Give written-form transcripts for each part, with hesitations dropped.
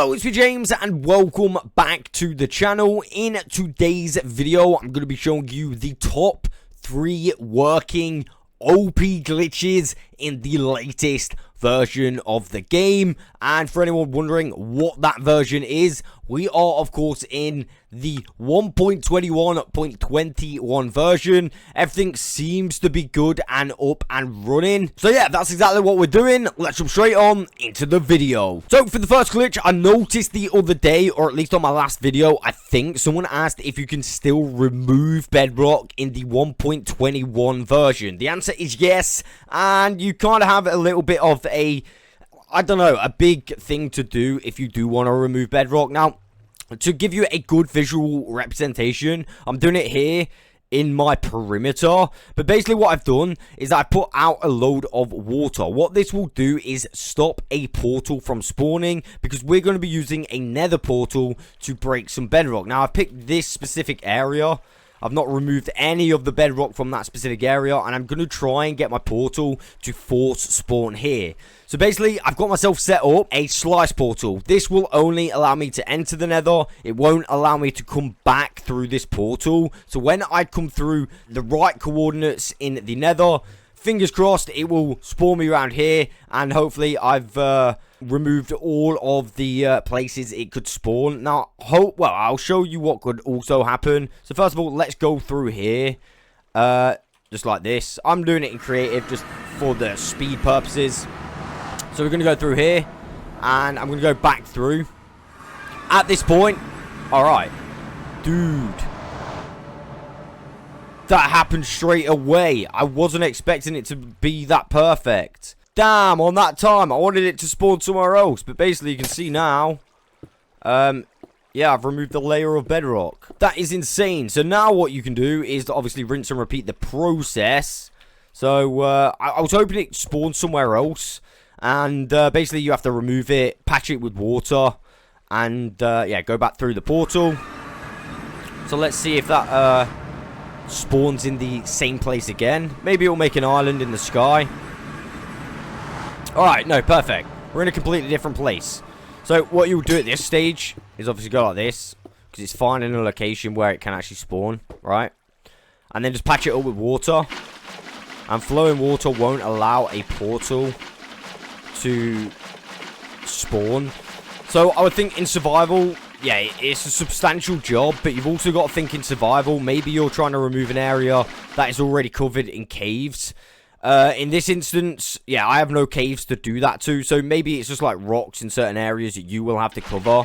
Hello, it's me James and welcome back to the channel. In today's video, I'm going to be showing you the top 3 working OP glitches in the latest version of the game. And for anyone wondering what that version is, we are of course in the 1.21.21 version. Everything seems to be good and up and running. So yeah, that's exactly what we're doing. Let's jump straight on into the video. So for the first glitch, I noticed the other day, or at least on my last video, I think someone asked if you can still remove Bedrock in the 1.21 version. The answer is yes, and you kind of have a little bit of a, I don't know, a big thing to do if you do want to remove Bedrock. Now, to give you a good visual representation, I'm doing it here in my perimeter. But basically what I've done is I put out a load of water. What this will do is stop a portal from spawning, because we're going to be using a nether portal to break some bedrock. Now, I've picked this specific area. I've not removed any of the bedrock from that specific area, and I'm going to try and get my portal to force spawn here. So basically, I've got myself set up a slice portal. This will only allow me to enter the nether. It won't allow me to come back through this portal. So when I come through the right coordinates in the nether, fingers crossed, it will spawn me around here, and hopefully I've removed all of the places it could spawn. Now, I'll show you what could also happen. So first of all, let's go through here, just like this. I'm doing it in creative just for the speed purposes. So we're going to go through here, and I'm going to go back through. At this point, alright, dude, that happened straight away. I wasn't expecting it to be that perfect. Damn, on that time, I wanted it to spawn somewhere else. But basically, you can see now, yeah, I've removed the layer of bedrock. That is insane. So now what you can do is to obviously rinse and repeat the process. So, I was hoping it spawned somewhere else. And, basically, you have to remove it, patch it with water, and, yeah, go back through the portal. So let's see if that, spawns in the same place again. Maybe it'll make an island in the sky. Alright, no, perfect. We're in a completely different place. So what you'll do at this stage is obviously go like this, because it's finding a location where it can actually spawn, right? And then just patch it up with water. And flowing water won't allow a portal to spawn. So I would think in survival, yeah, it's a substantial job, but you've also got to think in survival. Maybe you're trying to remove an area that is already covered in caves. In this instance, yeah, I have no caves to do that to, so maybe it's just like rocks in certain areas that you will have to cover.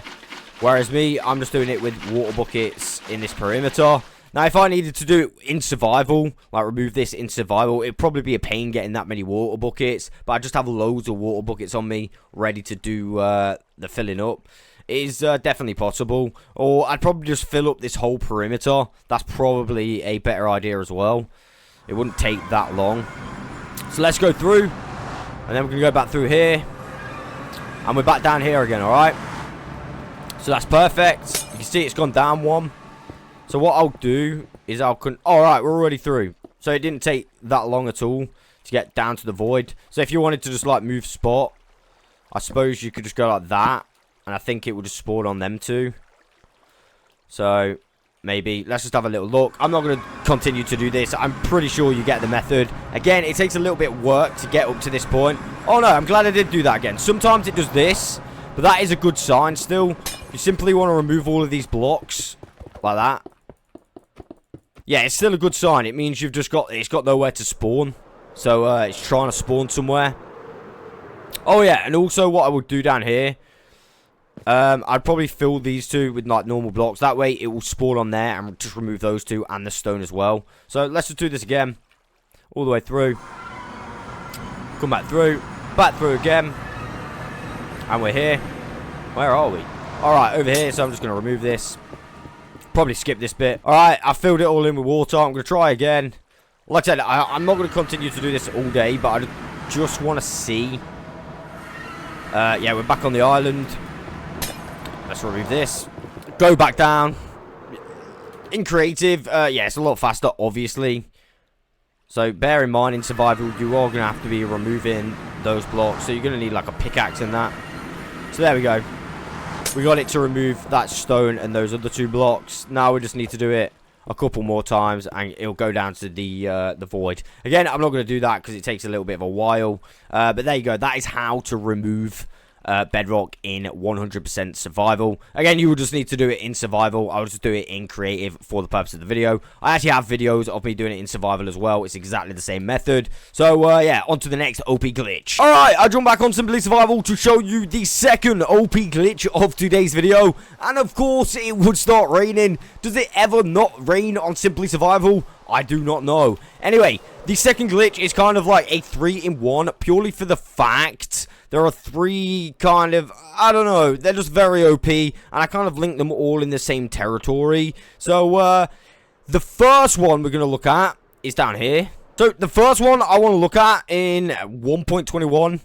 Whereas me, I'm just doing it with water buckets in this perimeter. Now, if I needed to do it in survival, like remove this in survival, it'd probably be a pain getting that many water buckets. But I just have loads of water buckets on me, ready to do the filling up. It is definitely possible. Or I'd probably just fill up this whole perimeter. That's probably a better idea as well. It wouldn't take that long. So let's go through. And then we're going to go back through here. And we're back down here again, alright? So that's perfect. You can see it's gone down one. So what I'll do is alright, we're already through. So it didn't take that long at all to get down to the void. So if you wanted to just like move spot, I suppose you could just go like that. And I think it will just spawn on them too. So maybe let's just have a little look. I'm not going to continue to do this. I'm pretty sure you get the method. Again, it takes a little bit of work to get up to this point. Oh no, I'm glad I did do that again. Sometimes it does this, but that is a good sign still. You simply want to remove all of these blocks like that. Yeah, it's still a good sign. It means it's got nowhere to spawn. So it's trying to spawn somewhere. Oh yeah, and also what I would do down here, I'd probably fill these two with like normal blocks. That way it will spawn on there, and just remove those two and the stone as well. So let's just do this again. All the way through. Come back through again. And we're here. Where are we? Alright, over here. So I'm just going to remove this. Probably skip this bit. Alright, I filled it all in with water. I'm going to try again. Like I said, I'm not going to continue to do this all day, but I just want to see. Yeah, we're back on the island. Let's remove this. Go back down. In creative, yeah, it's a lot faster, obviously. So bear in mind, in survival, you are going to have to be removing those blocks. So you're going to need like a pickaxe and that. So there we go. We got it to remove that stone and those other 2 blocks. Now we just need to do it a couple more times, and it'll go down to the void. Again, I'm not going to do that because it takes a little bit of a while. But there you go. That is how to remove Bedrock in 100% survival. Again, you will just need to do it in survival. I'll just do it in creative for the purpose of the video. I actually have videos of me doing it in survival as well. It's exactly the same method. So yeah, on to the next OP glitch. Alright, I jump back on Simply Survival to show you the second OP glitch of today's video. And of course, it would start raining. Does it ever not rain on Simply Survival? I do not know. Anyway, the second glitch is kind of like a 3-in-1, purely for the fact there are 3 kind of, I don't know, they're just very OP, and I kind of link them all in the same territory. So, the first one we're going to look at is down here. So, the first one I want to look at in 1.21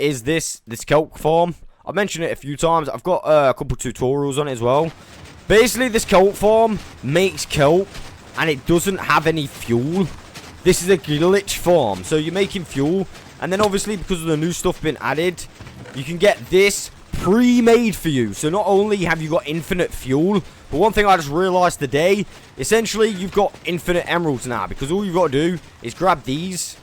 is this kelp farm. I've mentioned it a few times. I've got a couple tutorials on it as well. Basically, this kelp farm makes kelp, and it doesn't have any fuel. This is a glitch farm, so you're making fuel, and then obviously because of the new stuff being added, you can get this pre-made for you. So not only have you got infinite fuel, but one thing I just realized today, essentially you've got infinite emeralds now, because all you've got to do is grab these,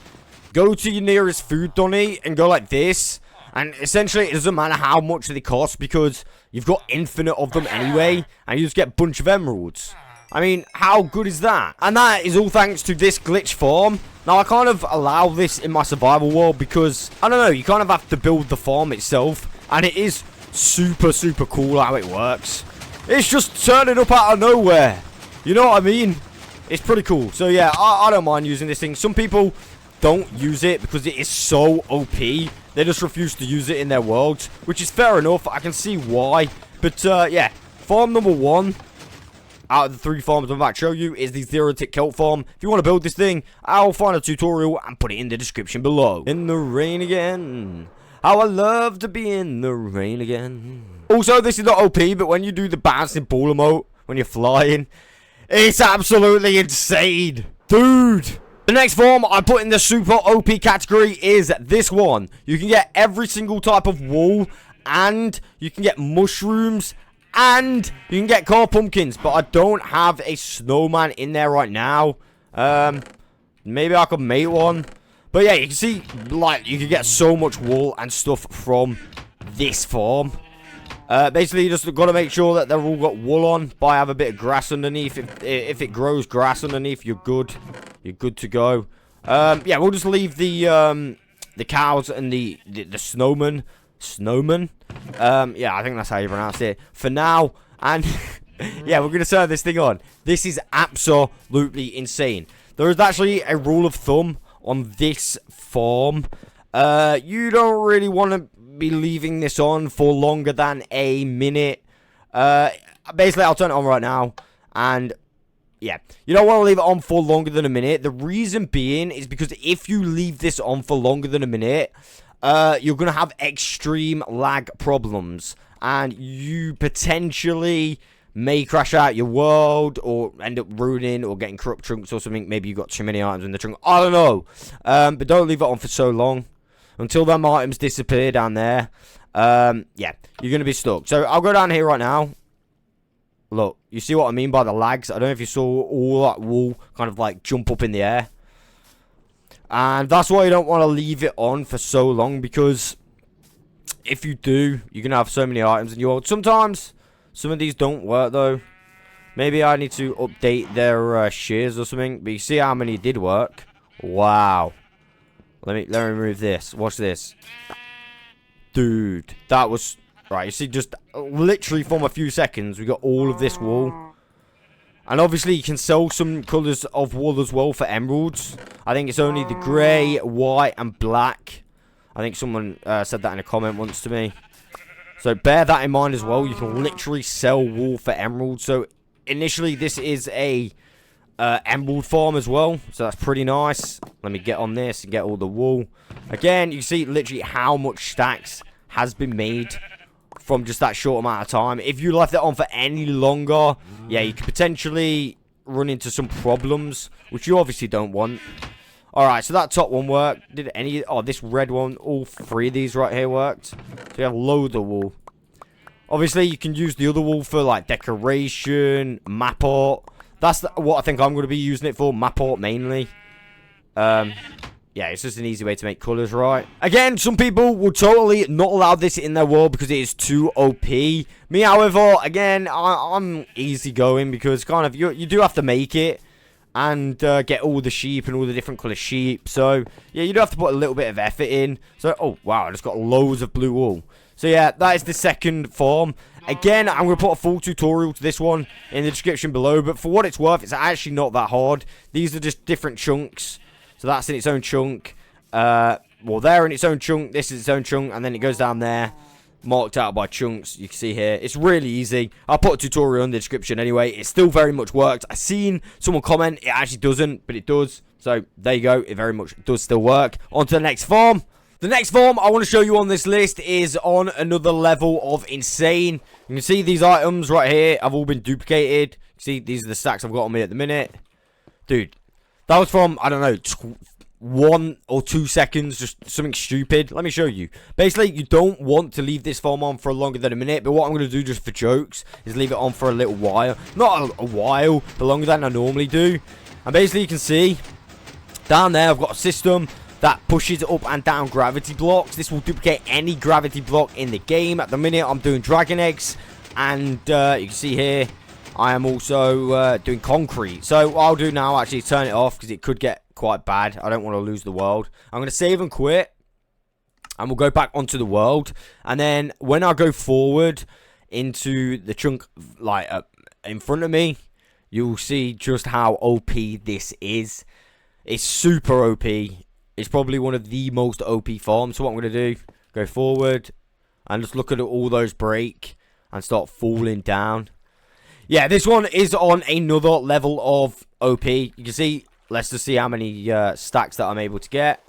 go to your nearest food donny, and go like this, and essentially it doesn't matter how much they cost, because you've got infinite of them anyway, and you just get a bunch of emeralds. I mean, how good is that? And that is all thanks to this glitch farm. Now, I kind of allow this in my survival world because, I don't know, you kind of have to build the farm itself. And it is super, super cool how it works. It's just turning up out of nowhere. You know what I mean? It's pretty cool. So, yeah, I don't mind using this thing. Some people don't use it because it is so OP. They just refuse to use it in their worlds, which is fair enough. I can see why. But, yeah, farm number 1 out of the 3 farms I'm about to show you is the 0-tick kelp farm. If you want to build this thing, I'll find a tutorial and put it in the description below. In the rain again. How I love to be in the rain again. Also, this is not OP, but when you do the bouncing ball emote, when you're flying, it's absolutely insane. Dude. The next farm I put in the super OP category is this one. You can get every single type of wool, and you can get mushrooms, and you can get car pumpkins, but I don't have a snowman in there right now. Maybe I could make one. But yeah, you can see, like, you can get so much wool and stuff from this farm. Basically, you just got to make sure that they've all got wool on, but I have a bit of grass underneath. If it grows grass underneath, you're good. You're good to go. Yeah, we'll just leave the cows and the snowman. Yeah, I think that's how you pronounce it for now. And yeah, we're gonna turn this thing on. This is absolutely insane. There is actually a rule of thumb on this farm. You don't really want to be leaving this on for longer than a minute. Basically, I'll turn it on right now. And yeah, you don't want to leave it on for longer than a minute. The reason being is because if you leave this on for longer than a minute, you're going to have extreme lag problems, and you potentially may crash out your world or end up ruining or getting corrupt trunks or something. Maybe you got too many items in the trunk. I don't know. But don't leave it on for so long until them items disappear down there. Yeah, you're going to be stuck. So I'll go down here right now. Look, you see what I mean by the lags? I don't know if you saw all that wool kind of like jump up in the air. And that's why you don't want to leave it on for so long, because if you do, you're going to have so many items in your world. Sometimes some of these don't work though. Maybe I need to update their shears or something. But you see how many did work? Wow. Let me remove this. Watch this. Dude, that was... Right, you see, just literally from a few seconds, we got all of this wool. And obviously, you can sell some colours of wool as well for emeralds. I think it's only the grey, white, and black. I think someone said that in a comment once to me. So bear that in mind as well. You can literally sell wool for emeralds. So initially, this is a emerald farm as well. So that's pretty nice. Let me get on this and get all the wool. Again, you see literally how much stacks has been made from just that short amount of time. If you left it on for any longer, yeah, you could potentially run into some problems, which you obviously don't want. Alright, so that top one worked. Did any... Oh, this red one, all 3 of these right here worked. So we have loads of wool. Obviously, you can use the other wool for, like, decoration, map art. That's what I think I'm going to be using it for, map art mainly. Yeah, it's just an easy way to make colours, right? Again, some people will totally not allow this in their world because it is too OP. Me, however, again, I'm easygoing because kind of you do have to make it and get all the sheep and all the different colour sheep. So, yeah, you do have to put a little bit of effort in. So, oh, wow, I just got loads of blue wool. So, yeah, that is the second farm. Again, I'm going to put a full tutorial to this one in the description below. But for what it's worth, it's actually not that hard. These are just different chunks. So that's in its own chunk. Well, they're in its own chunk. This is its own chunk. And then it goes down there. Marked out by chunks. You can see here. It's really easy. I'll put a tutorial in the description anyway. It still very much works. I've seen someone comment it actually doesn't. But it does. So there you go. It very much does still work. On to the next farm. The next farm I want to show you on this list is on another level of insane. You can see these items right here have all been duplicated. See, these are the stacks I've got on me at the minute. Dude. That was from, I don't know, 1 or 2 seconds, just something stupid. Let me show you. Basically, you don't want to leave this farm on for longer than a minute, but what I'm going to do just for jokes is leave it on for a little while. Not a while, but longer than I normally do. And basically, you can see, down there, I've got a system that pushes up and down gravity blocks. This will duplicate any gravity block in the game. At the minute, I'm doing dragon eggs, and you can see here, I am also doing concrete. So what I'll do now, actually, is turn it off because it could get quite bad. I don't want to lose the world. I'm going to save and quit. And we'll go back onto the world. And then when I go forward into the chunk, like, in front of me, you'll see just how OP this is. It's super OP. It's probably one of the most OP farms. So what I'm going to do, go forward and just look at all those break and start falling down. Yeah, this one is on another level of OP. You can see, let's just see how many stacks that I'm able to get.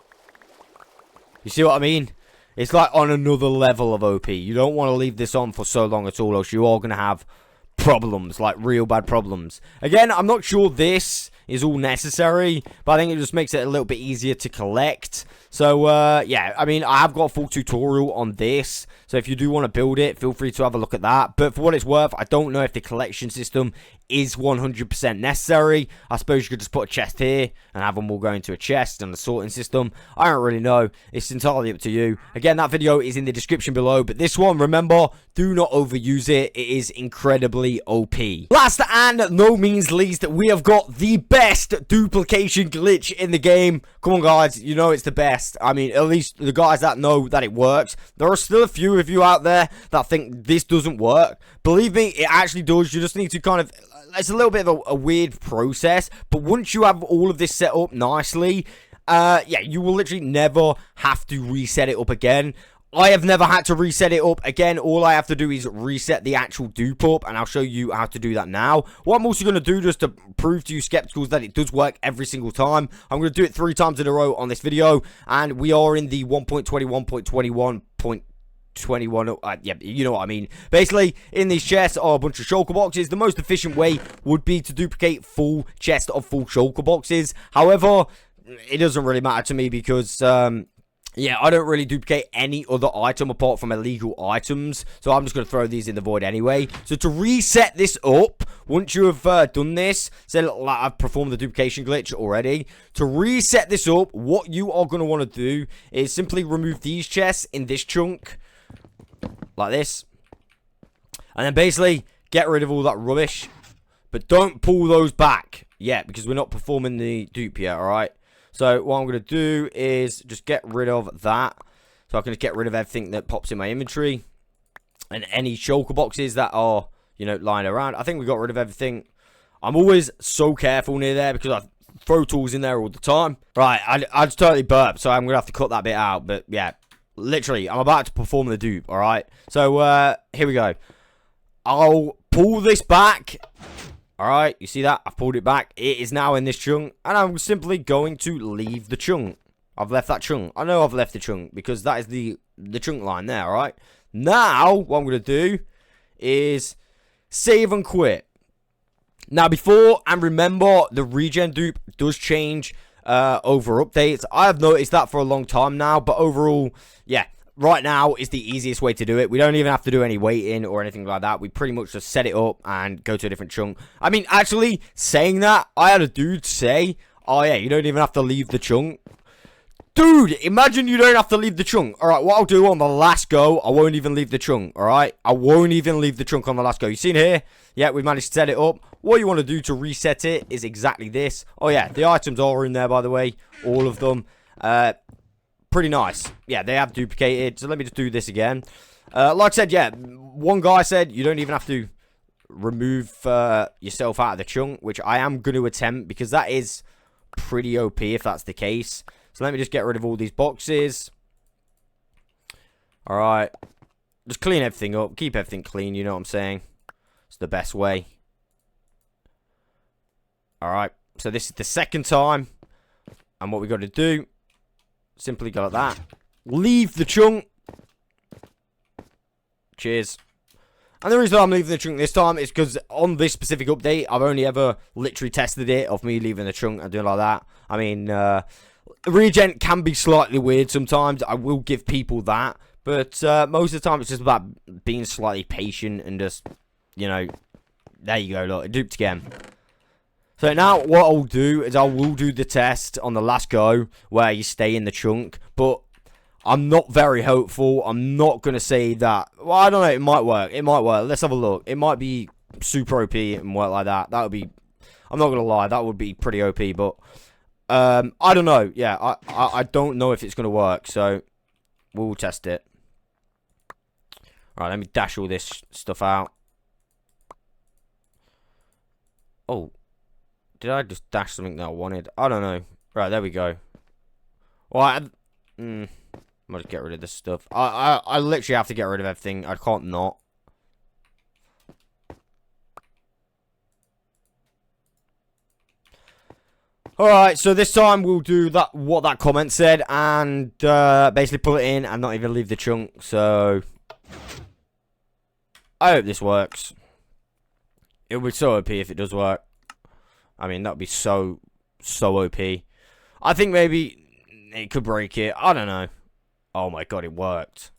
You see what I mean? It's like on another level of OP. You don't want to leave this on for so long at all, else you are going to have problems, like real bad problems. Again, I'm not sure this is all necessary, but I think it just makes it a little bit easier to collect. So, yeah, I mean, I have got a full tutorial on this. So if you do want to build it, feel free to have a look at that. But for what it's worth, I don't know if the collection system is 100% necessary. I suppose you could just put a chest here and have them all go into a chest and a sorting system. I don't really know. It's entirely up to you. Again, that video is in the description below. But this one, remember, do not overuse it. It is incredibly OP. Last and no means least, we have got the best duplication glitch in the game. Come on, guys. You know it's the best. I mean, at least the guys that know that it works. There are still a few of you out there that think this doesn't work. Believe me, it actually does. You just need to kind of... It's a little bit of a weird process. But once you have all of this set up nicely... yeah, you will literally never have to reset it up again. I have never had to reset it up again. All I have to do is reset the actual dupe up, and I'll show you how to do that now. What I'm also going to do, just to prove to you skepticals that it does work every single time, I'm going to do it 3 times in a row on this video, and we are in the 1.21.21. Yeah, you know what I mean. Basically, in these chests are a bunch of shulker boxes. The most efficient way would be to duplicate full chest of full shulker boxes. However, it doesn't really matter to me because... yeah, I don't really duplicate any other item apart from illegal items. So I'm just going to throw these in the void anyway. So to reset this up, once you have done this, say like I've performed the duplication glitch already. To reset this up, what you are going to want to do is simply remove these chests in this chunk. Like this. And then basically get rid of all that rubbish. But don't pull those back yet because we're not performing the dupe yet, alright? So what I'm going to do is just get rid of that. So I can just get rid of everything that pops in my inventory. And any shulker boxes that are, you know, lying around. I think we got rid of everything. I'm always so careful near there because I throw tools in there all the time. Right, I just totally burped, so I'm going to have to cut that bit out. But yeah, literally, I'm about to perform the dupe, alright? So here we go. I'll pull this back. Alright, you see that? I've pulled it back. It is now in this chunk. And I'm simply going to leave the chunk. I've left that chunk. I know I've left the chunk because that is the chunk line there, alright? Now, what I'm going to do is save and quit. Now, before and remember, the regen dupe does change over updates. I have noticed that for a long time now. But overall, yeah, right now is the easiest way to do it. We don't even have to do any waiting or anything like that. We pretty much just set it up and go to a different chunk. I mean, actually, saying that, I had a dude say, oh yeah, you don't even have to leave the chunk. Dude, imagine you don't have to leave the chunk. Alright, what I'll do on the last go, I won't even leave the chunk, alright? I won't even leave the chunk on the last go. You seen here? Yeah, we managed to set it up. What you want to do to reset it is exactly this. Oh yeah, the items are in there, by the way. All of them. Pretty nice. Yeah, they have duplicated. So let me just do this again. Like I said, yeah, one guy said you don't even have to remove yourself out of the chunk, which I am going to attempt because that is pretty OP if that's the case. So let me just get rid of all these boxes. Alright. Just clean everything up. Keep everything clean, you know what I'm saying? It's the best way. Alright. So this is the second time. And what we got to do, simply go like that. Leave the chunk. Cheers. And the reason I'm leaving the chunk this time is because on this specific update, I've only ever literally tested it of me leaving the chunk and doing like that. I mean, regen can be slightly weird sometimes. I will give people that. But most of the time, it's just about being slightly patient and just, you know, there you go, look, it duped again. So now what I'll do is I will do the test on the last go where you stay in the chunk. But I'm not very hopeful. I'm not going to say that. Well, I don't know. It might work. It might work. Let's have a look. It might be super OP and work like that. That would be, I'm not going to lie, that would be pretty OP. But I don't know. Yeah, I don't know if it's going to work. So we'll test it. Alright, let me dash all this stuff out. Oh. Did I just dash something that I wanted? I don't know. Right, there we go. Well, I'm gonna get rid of this stuff. I literally have to get rid of everything. I can't not. Alright, so this time we'll do that what that comment said and basically pull it in and not even leave the chunk. So I hope this works. It would be so OP if it does work. I mean, that would be so OP. I think maybe it could break it. I don't know. Oh my god, it worked.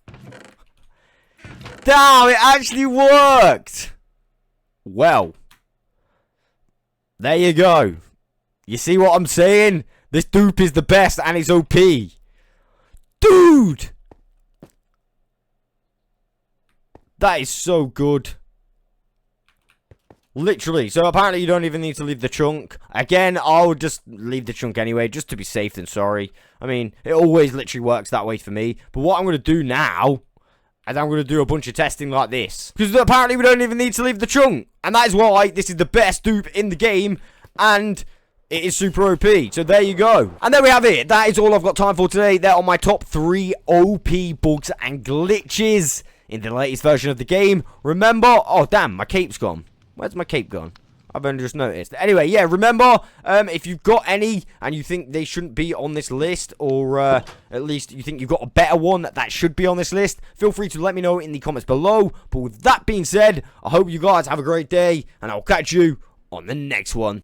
Damn, it actually worked! Well. There you go. You see what I'm saying? This dupe is the best and it's OP. Dude! That is so good. Literally. So apparently you don't even need to leave the chunk. Again, I would just leave the chunk anyway, just to be safe than sorry. I mean, it always literally works that way for me. But what I'm going to do now is I'm going to do a bunch of testing like this. Because apparently we don't even need to leave the chunk. And that is why this is the best dupe in the game. And it is super OP. So there you go. And there we have it. That is all I've got time for today. They're on my top 3 OP bugs and glitches in the latest version of the game. Remember, oh damn, my cape's gone. Where's my cape gone? I've only just noticed. Anyway, yeah, remember, if you've got any and you think they shouldn't be on this list, or at least you think you've got a better one that should be on this list, feel free to let me know in the comments below. But with that being said, I hope you guys have a great day, and I'll catch you on the next one.